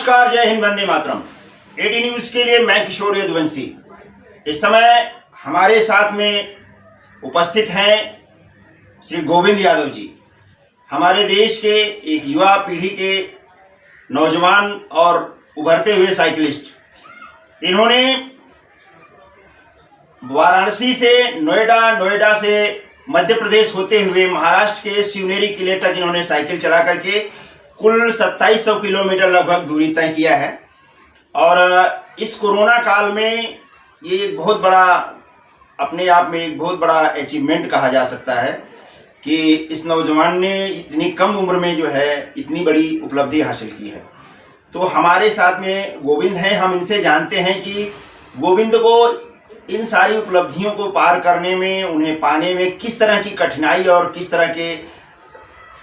नमस्कार, जय Hind, Vande Mataram. Eighty news के लिए मैं किशोर यदुवंशी। इस समय हमारे साथ में उपस्थित हैं श्री गोविंद यादव जी, हमारे देश के एक युवा पीढ़ी के नौजवान और उभरते हुए साइकिलिस्ट। इन्होंने वाराणसी से नोएडा से मध्य प्रदेश होते हुए महाराष्ट्र के शिवनेरी किले तक इन्होंने साइकिल चला करके कुल 2700 किलोमीटर लगभग दूरी तय किया है। और इस कोरोना काल में ये एक बहुत बड़ा, अपने आप में एक बहुत बड़ा अचीवमेंट कहा जा सकता है कि इस नौजवान ने इतनी कम उम्र में जो है इतनी बड़ी उपलब्धि हासिल की है। तो हमारे साथ में गोविंद हैं। हम इनसे जानते हैं कि गोविंद को इन सारी उपलब्धियों को पार करने में, उन्हें पाने में किस तरह की कठिनाई और किस तरह के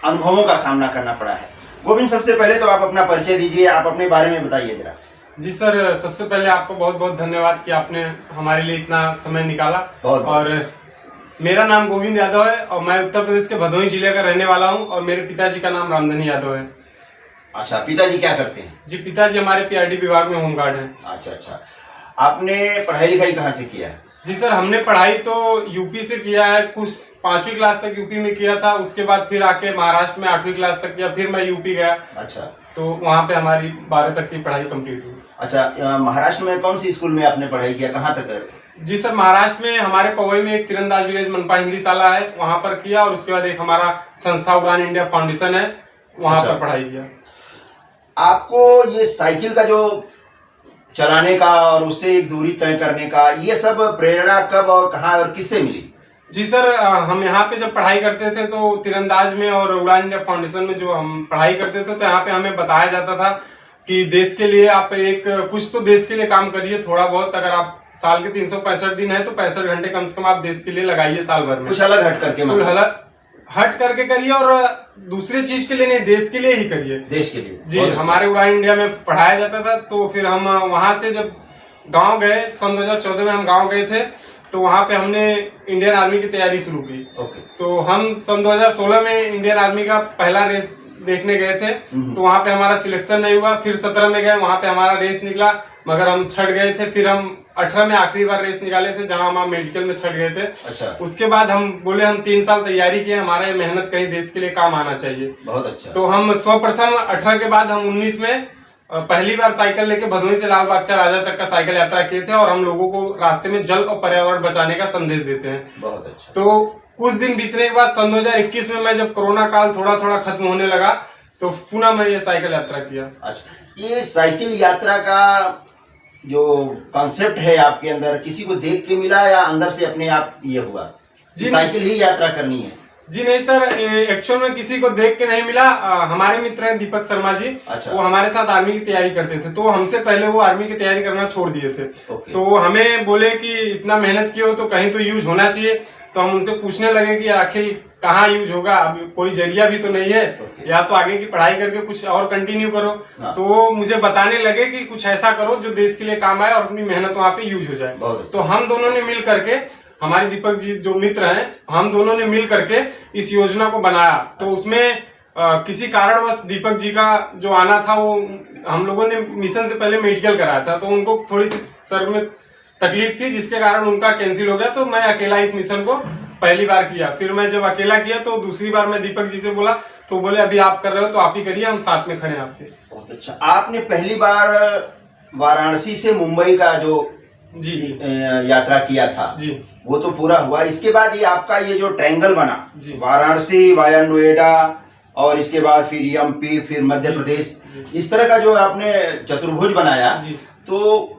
अनुभवों का सामना करना पड़ा है। गोविंद, सबसे पहले तो आप अपना परिचय दीजिए, आप अपने बारे में बताइए जरा। जी सर, सबसे पहले आपको बहुत बहुत धन्यवाद कि आपने हमारे लिए इतना समय निकाला। और मेरा नाम गोविंद यादव है और मैं उत्तर प्रदेश के भदोही जिले का रहने वाला हूं और मेरे पिताजी का नाम रामधनी यादव है। अच्छा, पिताजी क्या करते हैं? जी, पिताजी हमारे पीआरडी विभाग में होमगार्ड हैं। अच्छा, आपने पढ़ाई लिखाई कहाँ से किया? जी सर, हमने पढ़ाई तो यूपी से किया है। कुछ 5वीं क्लास तक यूपी में किया था, उसके बाद फिर आके महाराष्ट्र में 8वीं क्लास तक किया, फिर मैं यूपी गया। अच्छा, तो वहाँ पे हमारी 12 तक की पढ़ाई कंप्लीट हुई। अच्छा, महाराष्ट्र में कौन सी स्कूल में आपने पढ़ाई किया, कहाँ तक? जी सर, महाराष्ट्र में हमारे पवई में एक तीरंदाज विलेज मनपा हिंदी शाला है, वहाँ पर किया। और उसके बाद एक हमारा संस्था उड़ान इंडिया फाउंडेशन है, वहाँ पर पढ़ाई किया। आपको ये साइकिल का जो चलाने का और उससे एक दूरी तय करने का, ये सब प्रेरणा कब और कहाँ और किससे मिली? जी सर, हम यहाँ पे जब पढ़ाई करते थे तो तीरंदाज में और उड़ान इंडिया फाउंडेशन में जो हम पढ़ाई करते थे तो यहाँ पे हमें बताया जाता था कि देश के लिए आप कुछ तो देश के लिए काम करिए, थोड़ा बहुत। अगर आप साल के 365 दिन है तो 65 घंटे कम से कम आप देश के लिए लगाइए साल भर में। कुछ अलग हट करके, मतलब हट करके करिए और दूसरे चीज के लिए नहीं, देश के लिए ही करिए। देश के लिए जी, हमारे उड़ान इंडिया में पढ़ाया जाता था। तो फिर हम वहां से जब गांव गए, सन 2014 में हम गांव गए थे, तो वहां पे हमने इंडियन आर्मी की तैयारी शुरू की। तो हम सन 2016 में इंडियन आर्मी का पहला रेस देखने गए थे, तो वहां पे हमारा सिलेक्शन नहीं हुआ। फिर 17 में गए, वहां पे हमारा रेस निकला, मगर हम छट गए थे। फिर हम 18 में आखिरी बार रेस निकाले थे, जहां हम मेडिकल में छट गए थे। अच्छा। उसके बाद हम बोले हम 3 साल तैयारी किए, हमारा ये मेहनत कहीं देश के लिए काम आना चाहिए। बहुत अच्छा। तो हम सर्वप्रथम 18 के बाद हम 19 में पहली बार साइकिल लेके भदोही से लाल बागचा राजा तक का साइकिल यात्रा किए थे और हम लोगों को रास्ते में जल और पर्यावरण बचाने का संदेश देते हैं। बहुत अच्छा। तो कुछ दिन बीतने के बाद सन 2021 में मैं जब कोरोना काल थोड़ा थोड़ा खत्म होने लगा तो पुनः मैं ये साइकिल यात्रा किया। अच्छा, ये साइकिल यात्रा का जो कॉन्सेप्ट है आपके अंदर, किसी को देख के मिला या अंदर से अपने आप ये हुआ जी साइकिल ही यात्रा करनी है? जी नहीं सर, एक्चुअल में किसी को देख के नहीं मिला। हमारे मित्र हैं दीपक शर्मा जी। अच्छा। वो हमारे साथ आर्मी की तैयारी करते थे, तो हमसे पहले वो आर्मी की तैयारी करना छोड़ दिए थे। तो हमें बोले कि इतना मेहनत की हो तो कहीं तो यूज होना चाहिए। तो हम उनसे पूछने लगे कि आखिर कहाँ यूज होगा, अब कोई जरिया भी तो नहीं है, या तो आगे की पढ़ाई करके कुछ और कंटिन्यू करो। तो वो मुझे बताने लगे कि कुछ ऐसा करो जो देश के लिए काम आए और अपनी मेहनत वहाँ पे यूज हो जाए। तो हम दोनों ने मिल करके, हमारे दीपक जी जो मित्र हैं, हम दोनों ने मिल करके इस योजना को बनाया। तो उसमें किसी कारणवश दीपक जी का जो आना था, वो हम लोगों ने मिशन से पहले मेडिकल कराया था, तो उनको थोड़ी सी सर में तकलीफ थी, जिसके कारण उनका कैंसिल हो गया। तो मैं अकेला इस मिशन को पहली बार किया। फिर मैं जब अकेला किया तो दूसरी बार मैं दीपक जी से बोला, तो बोले अभी आप कर रहे हो तो आप ही करिए, हम साथ में खड़े हैं आपके। बहुत अच्छा। आपने पहली बार वाराणसी से मुंबई का जो जी यात्रा किया था जी, वो तो पूरा हुआ। इसके बाद ये आपका ये जो ट्रायंगल बना, वाराणसी वाया नोएडा और इसके बाद फिर एमपी, फिर मध्य प्रदेश, इस तरह का जो आपने चतुर्भुज बनाया, तो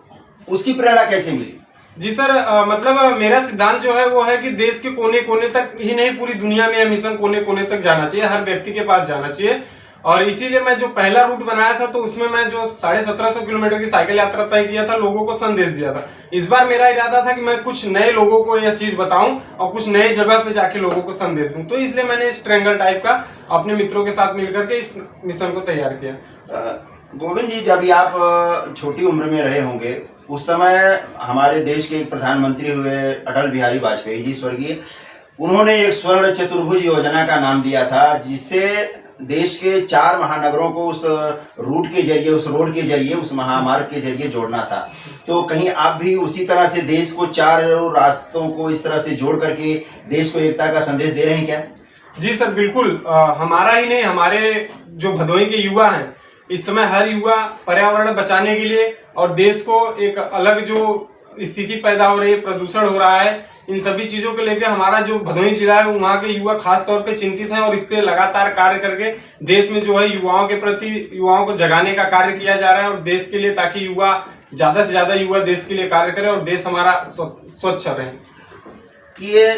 उसकी प्रेरणा कैसे मिली? जी सर, मतलब मेरा सिद्धांत जो है वो है कि देश के कोने कोने तक ही नहीं, पूरी दुनिया में मिशन कोने कोने तक जाना चाहिए, हर व्यक्ति के पास जाना चाहिए। और इसीलिए मैं जो पहला रूट बनाया था, तो उसमें मैं जो 1750 किलोमीटर की साइकिल यात्रा तय किया था, लोगों को संदेश दिया था। इस बार मेरा इरादा था कि मैं कुछ नए लोगों को यह चीज बताऊं और कुछ नए जगह पे जाके लोगों को संदेश दूं। तो इसलिए मैंने इस ट्रायंगल टाइप का अपने मित्रों के साथ मिलकर के इस मिशन को तैयार किया। गोविंद जी, जब आप छोटी उम्र में रहे होंगे, उस समय हमारे देश के एक प्रधानमंत्री हुए अटल बिहारी वाजपेयी जी स्वर्गीय, उन्होंने एक स्वर्ण चतुर्भुज योजना का नाम दिया था, जिससे देश के 4 महानगरों को उस रूट के जरिए, उस रोड के जरिए, उस महामार्ग के जरिए जोड़ना था। तो कहीं आप भी उसी तरह से देश को 4 रास्तों को इस तरह से जोड़ करके देश को एकता का संदेश दे रहे हैं क्या? जी सर, बिल्कुल। हमारा ही नहीं, हमारे जो भदोही के युवा हैं, इस समय हर युवा पर्यावरण बचाने के लिए और देश को एक अलग जो स्थिति पैदा हो रही है, प्रदूषण हो रहा है, इन सभी चीजों को लेकर हमारा जो भदोही जिला है वहाँ के युवा खास तौर पे चिंतित हैं और इस पे लगातार कार्य करके देश में जो है युवाओं के प्रति, युवाओं को जगाने का कार्य किया जा रहा है और देश के लिए, ताकि युवा ज्यादा से ज्यादा युवा देश के लिए कार्य करें और देश हमारा स्वच्छ रहे। ये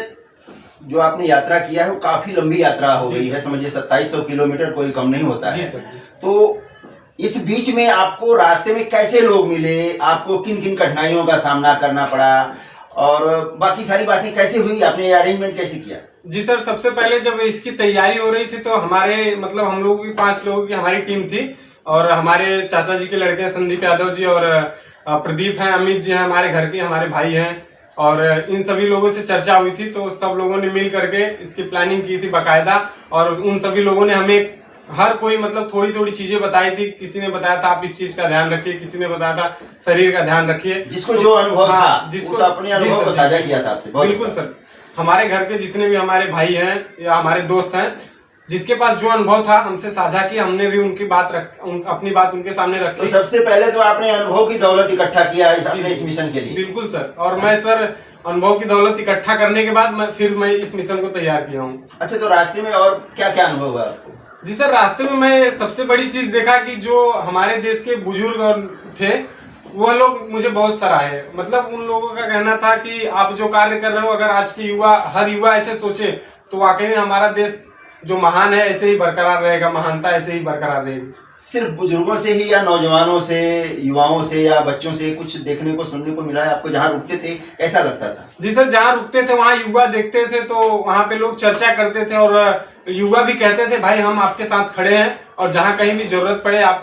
जो आपने यात्रा किया है वो काफी लंबी यात्रा हो गई है, समझिए 2700 किलोमीटर कोई कम नहीं होता है। जी सर। तो इस बीच में आपको रास्ते में कैसे लोग मिले, आपको किन किन कठिनाइयों का सामना करना पड़ा और बाकी सारी बातें कैसे हुई, आपने अरेंजमेंट कैसे किया? जी सर, सबसे पहले जब इसकी तैयारी हो रही थी तो हमारे मतलब हम लोगों की 5 लोगों की हमारी टीम थी और हमारे चाचा जी के लड़के संदीप यादव जी और प्रदीप हैं, अमित जी हैं, हमारे घर के हमारे भाई हैं और इन सभी लोगों से चर्चा हुई थी। तो सब लोगों ने मिल करके इसकी प्लानिंग की थी बाकायदा और उन सभी लोगों ने हमें हर कोई मतलब थोड़ी थोड़ी चीजें बताई थी। किसी ने बताया था आप इस चीज का ध्यान रखिए, किसी ने बताया था शरीर का ध्यान रखिए, जिसको जो अनुभव था, जिसको अपने अनुभव को साझा किया था आपसे। बिल्कुल सर, हमारे घर के जितने भी हमारे भाई हैं या हमारे दोस्त हैं, जिसके पास जो अनुभव था हमसे साझा किया, हमने भी उनकी बात अपनी बात उनके सामने रखी। तो सबसे पहले तो आपने अनुभव की दौलत इकट्ठा किया अपने इस मिशन के लिए। बिल्कुल सर, और मैं सर अनुभव की दौलत इकट्ठा करने के बाद मैं इस मिशन को तैयार किया हूँ। अच्छा, तो रास्ते में और क्या क्या अनुभव हुआ आपको? जी सर, रास्ते में मैं सबसे बड़ी चीज देखा कि जो हमारे देश के बुजुर्ग थे वह लोग मुझे बहुत सराहे। मतलब उन लोगों का कहना था कि आप जो कार्य कर रहे हो, अगर आज के युवा, हर युवा ऐसे सोचे तो वाकई में हमारा देश जो महान है ऐसे ही बरकरार रहेगा, महानता ऐसे ही बरकरार रहेगी। सिर्फ बुजुर्गों से ही या नौजवानों से, युवाओं से या बच्चों से कुछ देखने को, सुनने को मिला है आपको? जहाँ रुकते थे कैसा लगता था? जी सर, जहाँ रुकते थे वहाँ युवा देखते थे तो वहाँ पे लोग चर्चा करते थे और युवा भी कहते थे भाई हम आपके साथ खड़े हैं और जहाँ कहीं भी जरूरत पड़े आप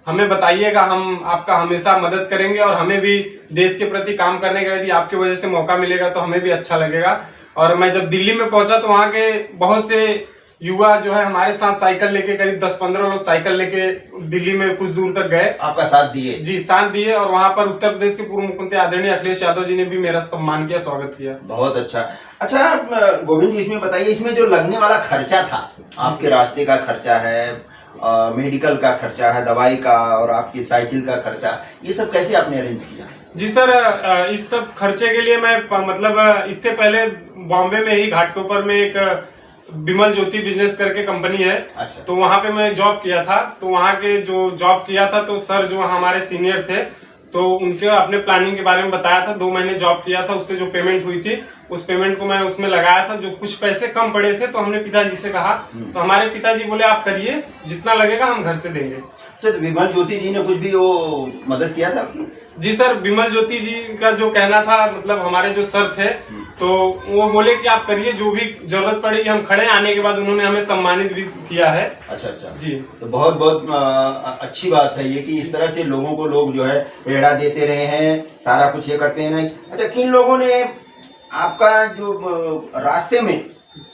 हमें बताइएगा, हम आपका हमेशा मदद करेंगे और हमें भी देश के प्रति काम करने का यदि आपकी वजह से मौका मिलेगा तो हमें भी अच्छा लगेगा। और मैं जब दिल्ली में पहुंचा तो वहाँ के बहुत से युवा जो है हमारे साथ साइकिल लेके, करीब 10-15 लोग साइकिल लेके दिल्ली में कुछ दूर तक गए, आपका साथ दिए? जी, साथ दिए। और वहाँ पर उत्तर प्रदेश के पूर्व मुख्यमंत्री आदरणीय अखिलेश यादव जी ने भी मेरा सम्मान किया, स्वागत किया। बहुत अच्छा। अच्छा गोविंद जी, इसमें बताइए, इसमें जो लगने वाला खर्चा था, आपके रास्ते का खर्चा है, मेडिकल का खर्चा है, दवाई का और आपकी साइकिल का खर्चा, ये सब कैसे आपने अरेंज किया? जी सर, इस सब खर्चे के लिए मैं मतलब इससे पहले बॉम्बे में ही घाटकोपर में एक विमल ज्योति बिजनेस करके कंपनी है। अच्छा। तो वहाँ पे मैं जॉब किया था। तो वहाँ के जो जॉब किया था तो सर जो हमारे सीनियर थे तो उनके अपने प्लानिंग के बारे में बताया था। 2 महीने जॉब किया था, उससे जो पेमेंट हुई थी उस पेमेंट को मैं उसमें लगाया था। जो कुछ पैसे कम पड़े थे तो हमने पिताजी से कहा, तो हमारे पिताजी बोले आप करिए, जितना लगेगा हम घर से देंगे। अच्छा, तो विमल ज्योति जी ने कुछ भी वो मदद किया था आपकी? जी सर, विमल ज्योति जी का जो कहना था, मतलब हमारे जो सर थे तो वो बोले कि आप करिए, जो भी जरूरत पड़ेगी हम खड़े। आने के बाद उन्होंने हमें सम्मानित भी किया है। अच्छा अच्छा जी, तो बहुत बहुत अच्छी बात है ये कि इस तरह से लोगों को लोग जो है प्रेरणा देते रहे हैं, सारा कुछ ये करते हैं। अच्छा, किन लोगों ने आपका जो रास्ते में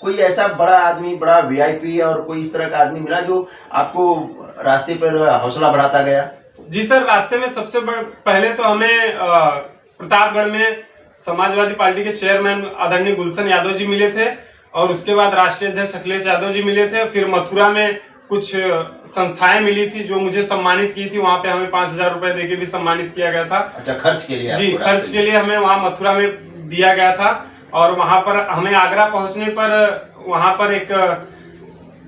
कोई ऐसा बड़ा आदमी, बड़ा वीआईपी और कोई इस तरह का आदमी मिला जो आपको रास्ते पर हौसला बढ़ाता गया? जी सर, रास्ते में सबसे पहले तो हमें प्रतापगढ़ में समाजवादी पार्टी के चेयरमैन आदरणीय गुलशन यादव जी मिले थे और उसके बाद राष्ट्रीय अध्यक्ष अखिलेश यादव जी मिले थे। फिर मथुरा में कुछ संस्थाएं मिली थी जो मुझे सम्मानित की थी, वहां पे हमें 5000 रुपए देके भी सम्मानित किया गया था। अच्छा, खर्च के लिए? जी, खर्च के लिए हमें वहाँ मथुरा में दिया गया था। और वहां पर हमें आगरा पहुंचने पर वहां पर एक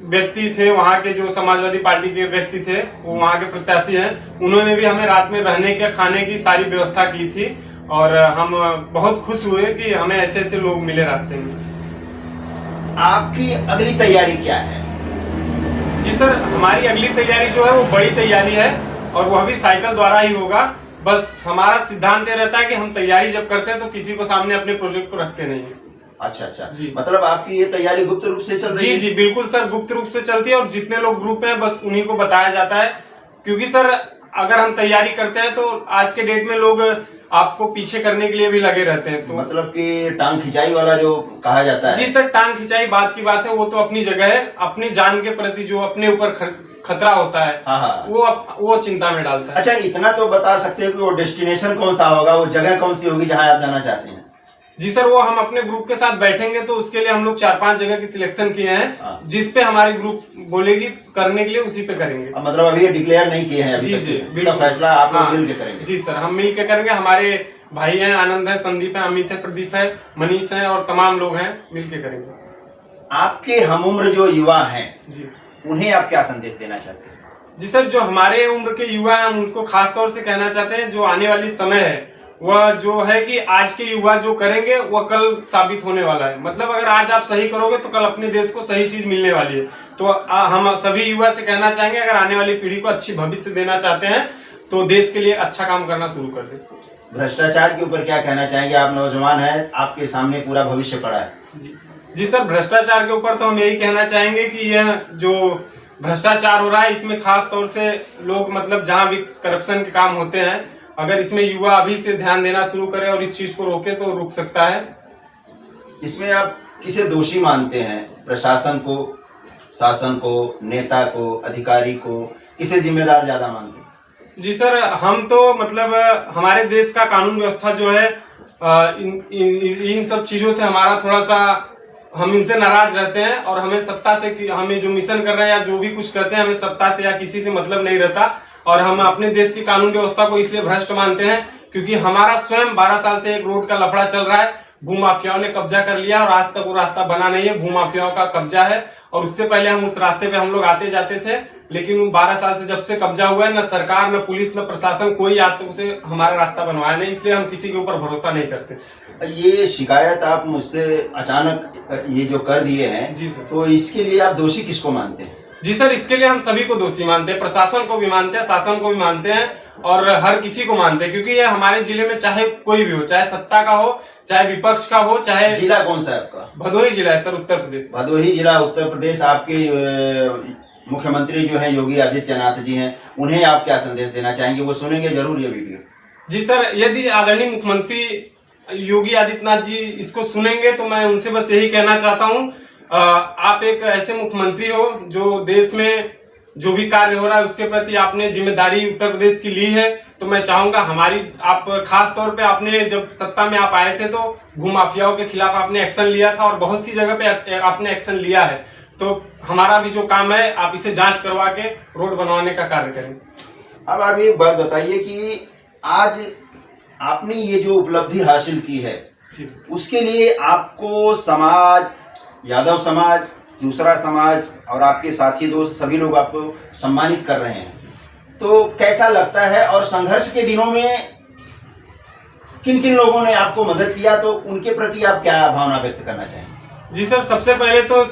व्यक्ति थे, वहाँ के जो समाजवादी पार्टी के व्यक्ति थे, वो वहाँ के प्रत्याशी हैं, उन्होंने भी हमें रात में रहने के, खाने की सारी व्यवस्था की थी और हम बहुत खुश हुए कि हमें ऐसे ऐसे लोग मिले रास्ते में। आपकी अगली तैयारी क्या है? जी सर, हमारी अगली तैयारी जो है वो बड़ी तैयारी है और वह भी साइकिल द्वारा ही होगा। बस हमारा सिद्धांत ये रहता है कि हम तैयारी जब करते हैं तो किसी को सामने अपने प्रोजेक्ट को रखते नहीं है। अच्छा अच्छा जी, मतलब आपकी ये तैयारी गुप्त रूप से चल रही है? जी जी, बिल्कुल सर, गुप्त रूप से चलती है और जितने लोग ग्रुप में बस उन्हीं को बताया जाता है। क्योंकि सर अगर हम तैयारी करते हैं तो आज के डेट में लोग आपको पीछे करने के लिए भी लगे रहते हैं। तो मतलब कि टांग खिंचाई वाला जो कहा जाता है। जी सर, टांग खिंचाई बात की बात है, वो तो अपनी जगह है। अपनी जान के प्रति जो अपने ऊपर खतरा होता है, हाँ। वो चिंता में डालता है। अच्छा, इतना तो बता सकते हो कि वो डेस्टिनेशन कौन सा होगा, वो जगह कौन सी होगी जहाँ आप जाना चाहते हैं? जी सर, वो हम अपने ग्रुप के साथ बैठेंगे तो उसके लिए हम लोग 4-5 जगह की सिलेक्शन किए हैं, जिस पे हमारी ग्रुप बोलेगी करने के लिए उसी पे करेंगे। मतलब अभी ये डिक्लेयर नहीं किए हैं अभी तक? जी, इसका फैसला आप लोग मिल के करेंगे? जी सर, हम मिल के करेंगे। हमारे भाई हैं, आनंद है, संदीप है, अमित है, प्रदीप है, मनीष है और तमाम लोग हैं, मिल के करेंगे। आपके हमउम्र जो युवा हैं जी, उन्हें आप क्या संदेश देना चाहते हैं? जी सर, जो हमारे उम्र के युवा हैं हम उनको खास तौर से कहना चाहते हैं, जो आने वाली समय है वह जो है कि आज के युवा जो करेंगे वह कल साबित होने वाला है। मतलब अगर आज आप सही करोगे तो कल अपने देश को सही चीज मिलने वाली है। तो हम सभी युवा से कहना चाहेंगे, अगर आने वाली पीढ़ी को अच्छी भविष्य देना चाहते हैं तो देश के लिए अच्छा काम करना शुरू कर दें। भ्रष्टाचार के ऊपर क्या कहना चाहेंगे? आप नौजवान हैं, आपके सामने पूरा भविष्य पड़ा है। जी सर, भ्रष्टाचार के ऊपर तो हम यही कहना चाहेंगे कि यह जो भ्रष्टाचार हो रहा है इसमें खास तौर से लोग मतलब जहाँ भी करप्शन के काम होते हैं, अगर इसमें युवा अभी से ध्यान देना शुरू करे और इस चीज को रोके तो रुक सकता है। इसमें आप किसे दोषी मानते हैं? प्रशासन को, शासन को, नेता को, अधिकारी को, किसे जिम्मेदार ज्यादा मानते हैं? जी सर, हम तो मतलब हमारे देश का कानून व्यवस्था जो है इन सब चीजों से हमारा थोड़ा सा हम इनसे नाराज रहते हैं और हमें सत्ता से हमें जो मिशन कर रहे हैं या जो भी कुछ करते हैं हमें सत्ता से या किसी से मतलब नहीं रहता। और हम अपने देश की कानून व्यवस्था को इसलिए भ्रष्ट मानते हैं क्योंकि हमारा स्वयं 12 साल से एक रोड का लफड़ा चल रहा है। भूमाफियाओं ने कब्जा कर लिया और आज तक वो रास्ता बना नहीं है, भूमाफियाओं का कब्जा है। और उससे पहले हम उस रास्ते पे हम लोग आते जाते थे, लेकिन 12 साल से जब से कब्जा हुआ है, न सरकार, न पुलिस, न प्रशासन, कोई आज तक उसे हमारा रास्ता बनवाया नहीं। इसलिए हम किसी के ऊपर भरोसा नहीं करते। ये शिकायत आप मुझसे अचानक ये जो कर दिए हैं, जी सर, तो इसके लिए आप दोषी किसको मानते हैं? जी सर, इसके लिए हम सभी को दोषी मानते हैं, प्रशासन को भी मानते हैं, शासन को भी मानते हैं और हर किसी को मानते हैं। क्योंकि ये हमारे जिले में चाहे कोई भी हो, चाहे सत्ता का हो, चाहे विपक्ष का हो, चाहे। जिला कौन सा है आपका? भदोही जिला है सर, उत्तर प्रदेश। भदोही जिला, उत्तर प्रदेश। आपके मुख्यमंत्री जो है योगी आदित्यनाथ जी हैं, उन्हें आप क्या संदेश देना चाहेंगे? वो सुनेंगे जरूर ये वीडियो। जी सर, यदि आदरणीय मुख्यमंत्री योगी आदित्यनाथ जी इसको सुनेंगे तो मैं उनसे बस यही कहना चाहता हूँ, आप एक ऐसे मुख्यमंत्री हो जो देश में जो भी कार्य हो रहा है उसके प्रति आपने जिम्मेदारी उत्तर प्रदेश की ली है। तो मैं चाहूंगा हमारी, आप खास तौर पे आपने जब सत्ता में आप आए थे तो भूमाफियाओं के खिलाफ आपने एक्शन लिया था और बहुत सी जगह पे आपने एक्शन लिया है। तो हमारा भी जो काम है आप इसे जांच करवा के रोड बनवाने का कार्य करें। अब आप ये बात बताइए कि आज आपने ये जो उपलब्धि हासिल की है उसके लिए आपको समाज, यादव समाज, दूसरा समाज और आपके साथी दोस्त सभी लोग आपको सम्मानित कर रहे हैं, तो कैसा लगता है? और संघर्ष के दिनों में किन किन लोगों ने आपको मदद किया, तो उनके प्रति आप क्या भावना व्यक्त करना चाहेंगे? जी सर, सबसे पहले तो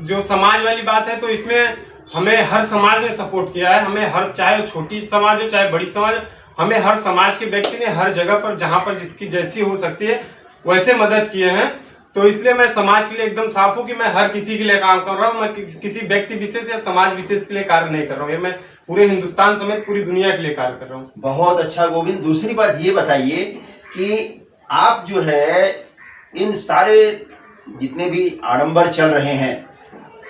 जो समाज वाली बात है तो इसमें हमें हर समाज ने सपोर्ट किया है। हमें हर, चाहे छोटी समाज हो चाहे बड़ी समाज, हमें हर समाज के व्यक्ति ने हर जगह पर जहां पर जिसकी जैसी हो सकती है वैसे मदद किए हैं। तो इसलिए मैं समाज के लिए एकदम साफ हूँ कि मैं हर किसी के लिए काम कर रहा हूँ। मैं किसी व्यक्ति विशेष या समाज विशेष के लिए कार्य नहीं कर रहा हूँ, ये मैं पूरे हिंदुस्तान समेत पूरी दुनिया के लिए कार्य कर रहा हूँ। बहुत अच्छा गोविंद। दूसरी बात ये बताइए कि आप जो है इन सारे जितने भी आडंबर चल रहे हैं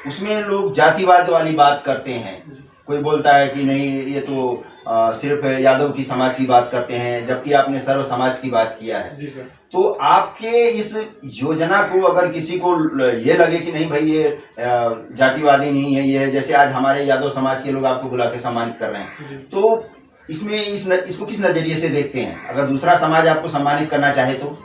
उसमें लोग जातिवाद वाली बात करते हैं। कोई बोलता है कि नहीं ये तो सिर्फ यादव की समाज की बात करते हैं, जबकि आपने सर्व समाज की बात किया है। जी सर। तो आपके इस योजना को अगर किसी को ये लगे कि नहीं भाई ये जातिवादी नहीं है, ये है, जैसे आज हमारे यादव समाज के लोग आपको बुला के सम्मानित कर रहे हैं, तो इसमें इसको किस नजरिए से देखते हैं? अगर दूसरा समाज आपको सम्मानित करना चाहे तो?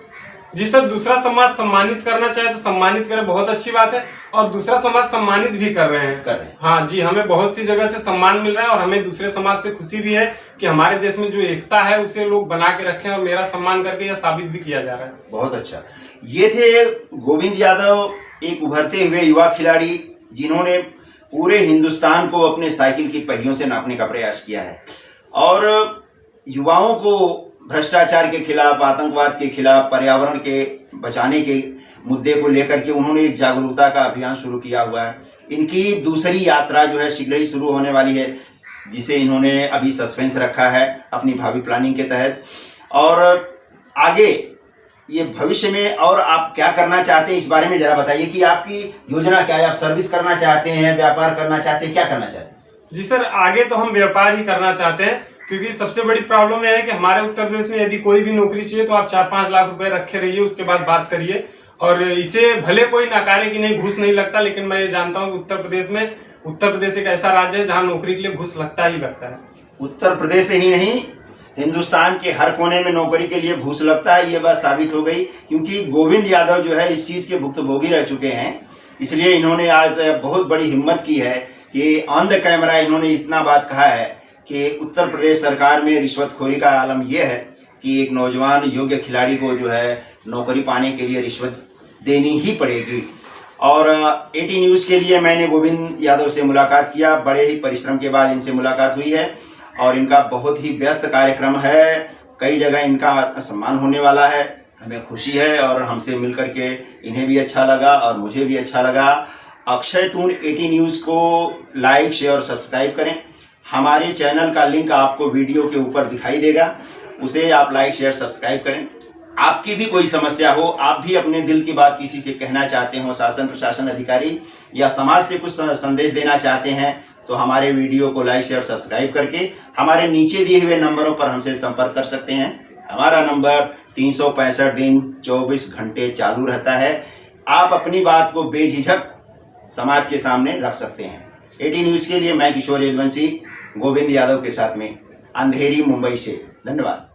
जी सर, दूसरा समाज सम्मानित करना चाहे तो सम्मानित करें, बहुत अच्छी बात है। और दूसरा समाज सम्मानित भी कर रहे हैं। हाँ जी, हमें बहुत सी जगह से सम्मान मिल रहा है और हमें दूसरे समाज से खुशी भी है कि हमारे देश में जो एकता है उसे लोग बना के रखें और मेरा सम्मान करके यह साबित भी किया जा रहा है। बहुत अच्छा। ये थे गोविंद यादव, एक उभरते हुए युवा खिलाड़ी जिन्होंने पूरे हिंदुस्तान को अपने साइकिल की पहियों से नापने का प्रयास किया है और युवाओं को भ्रष्टाचार के खिलाफ, आतंकवाद के खिलाफ, पर्यावरण के बचाने के मुद्दे को लेकर के उन्होंने एक जागरूकता का अभियान शुरू किया हुआ है। इनकी दूसरी यात्रा जो है शीघ्र ही शुरू होने वाली है, जिसे इन्होंने अभी सस्पेंस रखा है अपनी भावी प्लानिंग के तहत। और आगे ये भविष्य में और आप क्या करना चाहते हैं, इस बारे में जरा बताइए कि आपकी योजना क्या है। आप सर्विस करना चाहते हैं, व्यापार करना चाहते हैं, क्या करना चाहते हैं? जी सर, आगे तो हम व्यापार ही करना चाहते हैं, क्योंकि सबसे बड़ी प्रॉब्लम यह है कि हमारे उत्तर प्रदेश में यदि कोई भी नौकरी चाहिए तो आप 4-5 लाख रुपए रखे रहिए, उसके बाद बात करिए। और इसे भले कोई नकारे कि नहीं घूस नहीं लगता, लेकिन मैं ये जानता हूँ कि उत्तर प्रदेश एक ऐसा राज्य है जहाँ नौकरी के लिए घूस लगता ही लगता है। उत्तर प्रदेश से ही नहीं, हिंदुस्तान के हर कोने में नौकरी के लिए घूस लगता है, ये बात साबित हो गई। क्योंकि गोविंद यादव जो है इस चीज़ के भुक्तभोगी रह चुके हैं, इसलिए इन्होंने आज बहुत बड़ी हिम्मत की है कि ऑन द कैमरा इन्होंने इतना बात कहा है कि उत्तर प्रदेश सरकार में रिश्वतखोरी का आलम यह है कि एक नौजवान योग्य खिलाड़ी को जो है नौकरी पाने के लिए रिश्वत देनी ही पड़ेगी। और एटी न्यूज़ के लिए मैंने गोविंद यादव से मुलाकात किया, बड़े ही परिश्रम के बाद इनसे मुलाकात हुई है और इनका बहुत ही व्यस्त कार्यक्रम है, कई जगह इनका सम्मान होने वाला है। हमें खुशी है और हमसे मिलकर के इन्हें भी अच्छा लगा और मुझे भी अच्छा लगा। अक्षय तून एटी न्यूज़ को लाइक, शेयर और सब्सक्राइब करें। हमारे चैनल का लिंक आपको वीडियो के ऊपर दिखाई देगा, उसे आप लाइक, शेयर, सब्सक्राइब करें। आपकी भी कोई समस्या हो, आप भी अपने दिल की बात किसी से कहना चाहते हो, शासन प्रशासन अधिकारी या समाज से कुछ संदेश देना चाहते हैं, तो हमारे वीडियो को लाइक, शेयर, सब्सक्राइब करके हमारे नीचे दिए हुए नंबरों पर हमसे संपर्क कर सकते हैं। हमारा नंबर 365 दिन 24 घंटे चालू रहता है। आप अपनी बात को बेझिझक समाज के सामने रख सकते हैं। एटी न्यूज़ के लिए मैं किशोर यदुवंशी गोविंद यादव के साथ में, अंधेरी, मुंबई से। धन्यवाद।